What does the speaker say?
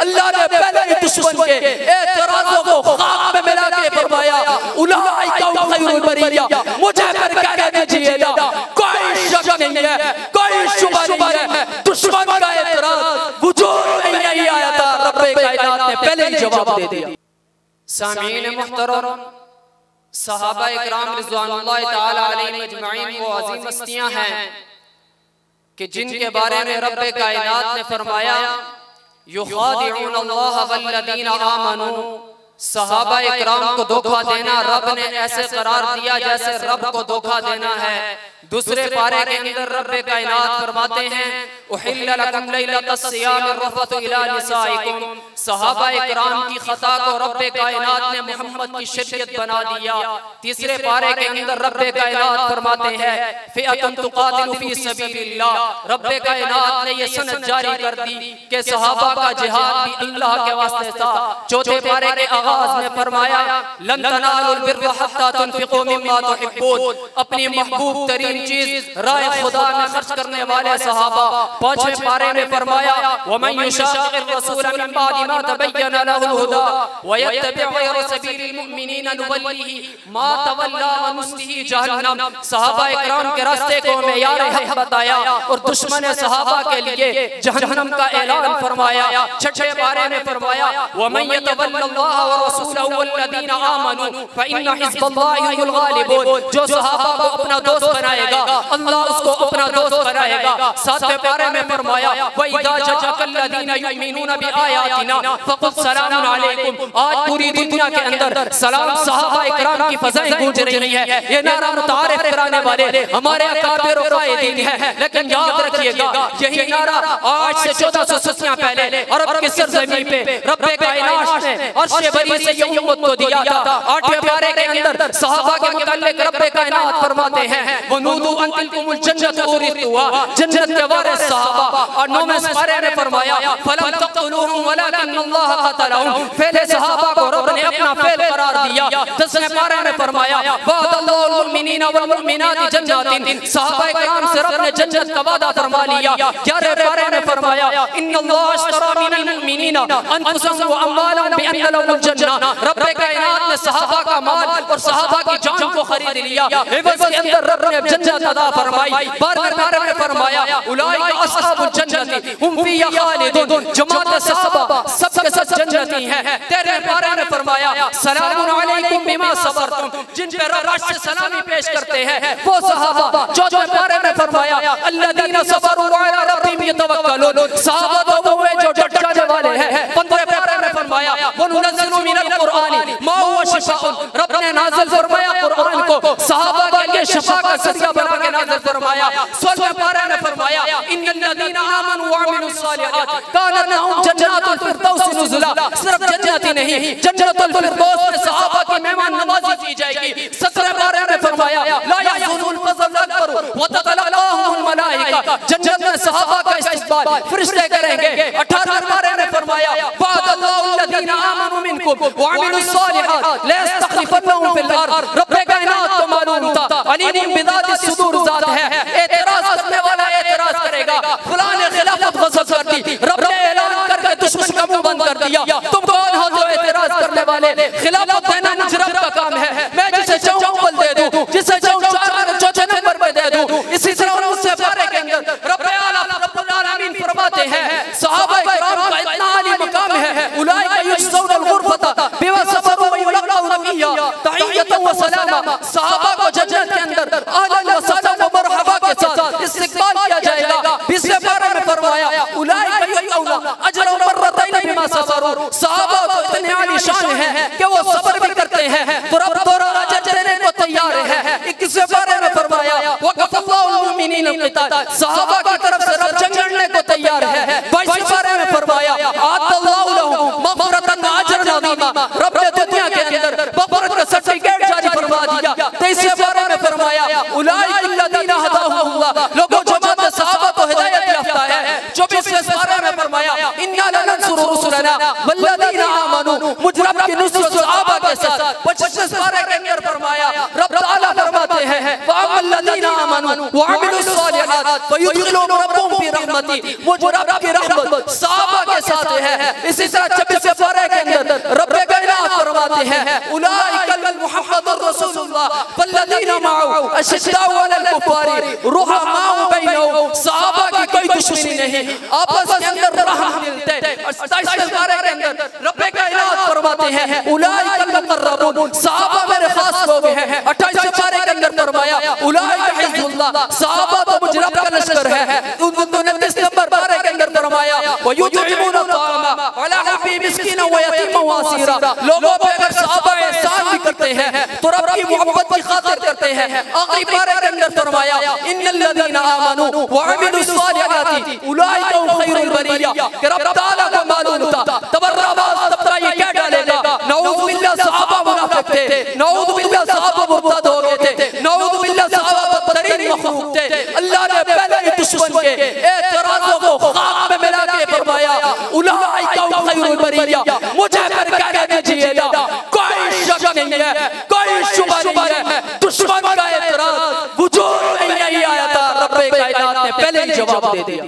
अल्लाह ने पहले ही दुश्मन के एतराज़ों को खाक में मिला के फरमाया उलाइका खैरुल बरिया, मुझे फिर कहने दीजिए ना, कोई शक नहीं है, कोई शुबा नहीं है, दुश्मन का एतराज़ वजूद में नहीं आया था, रब्बे कायनात ने पहले ही जवाब दे दिया। सामीन मुहतरम, सहाबा इकराम रिज़वानुल्लाह ताला अलैहिम अजमईन वो अज़ीम हस्तियां हैं कि जिनके बारे में रब्बे कायनात ने फरमाया युखादिऊन अल्लाह वल्लज़ीना आमनू, सहाबा इकराम को धोखा देना रब ने ऐसे करार दिया जैसे रब को धोखा देना है। दूसरे पारे के अंदर रब्बे कायनात फरमाते हैं उहिल्ला लकुम लैलतस सियाम रफ़तु इला निसाइकुम, सहाबा इकराम की खता को रब्बे कायनात ने मोहम्मद की शरीयत बना दिया। तीसरे पारे के अंदर रब्बे कायनात फरमाते हैं फ़िअतुन तुक़ातिलु फ़ी सबीलिल्लाह, रब्बे कायनात ने ये सनद जारी कर दी कि सहाबा का जिहाद भी अल्लाह के वास्ते था। चौथे पारे के आगाज में फरमाया लन तनालुल बिर्रा हत्ता तुनफ़िक़ू मिम्मा तुहिब्बून, अपनी महबूब तरीन चीज राह खुदा में खर्च करने वाले सहाबा। पांचवें पारे में फरमाया वमन युशाक़िर रसूल मिन बादि मा तबय्यन लहुल हुदा व यत्तबि गैर सबीलिल मुमिनीन नुवल्लिही मा तवल्ला व नुस्लिही जहन्नम, सहाबा इकराम के रास्ते को मेयार हक बताया और दुश्मन सहाबा के लिए जहन्नम का ऐलान फरमाया। छठे पारे में फरमाया वमन यतवल्लल्लाह व रसूलहु वल्लज़ीना आमनू फइन्न हिज़्बल्लाहि हुमुल गालिबून, जो सहाबा को अपना दोस्त बनाएगा अल्लाह उसको अपना दोस्त बनाएगा। सातवें पारे में फरमाया वइज़ा जाअकल्लज़ीना युमिनूना बिआयातिना फकुल सलामुन अलैकुम, आज पूरी दुनिया के अंदर सलाम सहाबा इकराम की फज़ाएं गूंज रही है। ये नारा मुतारिफ कराने वाले हमारे अकाबिर और कायदीन है, लेकिन याद रखिएगा यही नारा आज से 1400 सदियां पहले अरब की सरजमीन पे रब्बे कायनात ने अर्श बरी से ये उम्मत को दिया था। आठवें पारे के अंदर सहाबा के मुताल्लिक रब्बे कायनात फरमाते हैं वनूदू अन तिलकुमुल जन्नतु उरितुहा, जन्नत के वारिस सहाबा। और नौवें पारे में फरमाया फलम तक़तलूहुम वलाकिन अल्लाह क़तलहुम, फेले सहाबा को रब ने अपना फेल करार दिया। 10वें पारे में फरमाया वअदल्लाहुल मुमिनीना वल मुमिनाति जन्नातिन, सहाबा इकराम से रब ने जन्नत का वादा फरमा लिया। 11वें पारे में फरमाया इन्नल्लाह अश्तरा मिनल मुमिनीना अनफुसहुम व अम्वालहुम बिअन्न लहुमुल जन्नह, रब्बे कायनात ने सहाबा का माल और सहाबा की जान को खरीद लिया, एवज के अंदर रब ने जन्नत अता फरमाई। 12वें पारे में फरमाया उलाइका अस्हाबुल जन्नति हुम फीहा खालिदून, जमात सहाबा सब के सब जन्नती हैं। 13वें पारे में फरमाया सलामुन अलैकुम बिमा सबरतुम, जिन पे रब से सलामी पेश करते हैं वो सहाबा। 14वें पारे में फरमाया अल्लज़ीना सबरू व अला रब्बिहिम यतवक्कलून, सहाबा तो वो जो डट जाने वाले हैं। 15वें पारे में फरमाया वनुनज़्ज़िलु मिनल कुरआनी मा हुवा शिफ़ाउन, रब ने नाज़िल फरमाया कुरआन को सहाबा के लिए शिफा का ज़रिया बना के नाज़िल फरमाया। 16वें पारे में फरमाया इन्नल्लज़ीना आमनू व अमिलुस सालिहात कानत लहुम जन्नातुल फिरदौस नुज़ुला, सिर्फ जन्नत ही नहीं जन्नतुल फिरदौस में सहाबा की मेहमान नवाजी की जाएगी। 17वें पारे में फरमाया ला यहज़ुनुल फज़ल अकबर व ततलक़ाहुमुल मलाइका, जन्नत में सहाबा का इस्तक़बाल फरिश्ते करेंगे। 18वें पारे में फरमाया वअदल्लाहुल्लज़ीना आमनू मिनकुम व अमिलुस सालिहात ला यस्तख़लिफ़न्नहुम फिल अर्ज़, रब्बे कायनात को मालूम था अलीमुम बिज़ातिस सुदूर ज़ात है। एतराज़ करने वाला एतराज़ करेगा फलां ने खिलाफत गज़ब कर दी, रब ने ऐलान करके दुश्मन का मुंह बंद कर दिया। तुम कौन हो जो एतराज़ करने वाले? खिलाफत देना मुझ रब का काम है, मैं जिसे चाहूं बल दे दूं, जिसे चाहूं चौथे नंबर पे दे दूं। इसी तरह उससे पारे के अंदर रब्बे आला रब्बुल आलमीन फरमाते हैं सहाबा इकराम का इतना आली मकाम है उलाइका युजज़ौनल गुरफता बिमा सबरू व युलक़ौना फ़ीहा तहिय्यतन व सलामा, सहाबा को जन्नत के अंदर अहलन व सहलन व मरहबा के साथ इस्तक़बाल किया जाएगा। 20वें पारे में फरमाया उलाइका युलक़ौना अजरन मर्रतैन बिमा सबरू, सहाबा को इतने आली शान है कि वो सब्र भी करते हैं तो रब दोबारा अजर देने को तैयार है। 21वें पारे में फरमाया वक़फ़ल्लाहुल मुमिनीना क़िताल, सहाबा की तरफ से रब जंग लड़ने को तैयार है। 22वें पारे में फरमाया आतल्लाहु लहुम मग़फ़िरतन व अजरन अज़ीमा, रब ने दुनिया के अंदर मग़फ़िरत का सर्टिफिकेट जारी फरमा दिया। 23वें पारे में फरमाया उलाइकल्लज़ीना हदाहुमुल्लाह, लोगों जमात सहाबा को हिदायत याफ्ता है। 24वें पारे में फरमाया इन्ना लनंसुरु रुसुलना वल्लज़ीना आमनू, मुझ रब की नुसरत सहाबा के साथ। 25वें पारे के अंदर फरमाया रब तआला फरमाते हैं अम्मल्लज़ीना आमनू व अमिलुस्सालिहात फयुदखिलुहुम रब्बुहुम फी रहमती, मुझ रब की रहमत सहाबा के साथ है। इसी तरह 26वें पारे के अंदर रब कायनात फरमाते हैं उलाइकल मुहम्मदुर रसूलुल्लाह वल्लज़ीना माअहु अशद्दाउ अलल कुफ्फारी रुहमाउ बैनहुम, सहाबा की कोई दुश्मनी नहीं, आपस के अंदर रहम मिलते। 27वें पारे के अंदर रब कायनात फरमाते हैं उलाइकल मुकर्रबून, सहाबा मेरे खास लोग हैं। 28वें पारे के अंदर फरमाया उलाइका हिज़्बुल्लाह, सहाबा तो मुझ रब का लश्कर है। 29 नंबर पारे के अंदर फरमाया व युतइमूना तामा अला हुब्बी मिस्कीना व यतीमा व असीरा, लोगों पे अगर सहाबा एहसान भी करते हैं तो रब की मोहब्बत की खातिर करते हैं। आखिरी पारे के अंदर फरमाया इन्नल्लज़ीना आमनू व अमिलुस्सालिहाति उलाइका हुम खैरुल बरिया, कि रब तआला को मालूम था तबर्राबाज तबका ये क्या डालेगा। नऊज़ बिल्लाह सहाबा मुनाफिक थे, नऊज़ बिल्लाह सहाबा मुर्तद हो गए थे, नऊज़ बिल्लाह सहाबा बदतरीन मखलूक थे। अल्लाह ने पहले ही दुश्मन के एतराज़ों को खाक में मिला के फरमाया उलाइका हुम खैरुल बरिया, मुझे पर कहने दीजिएगा कोई शक नहीं है, कोई शुबहा नहीं है, दुश्मन का एतराज़ वजूद में नहीं आया था। रब कायनात ने पहले ही जवाब दे दिया।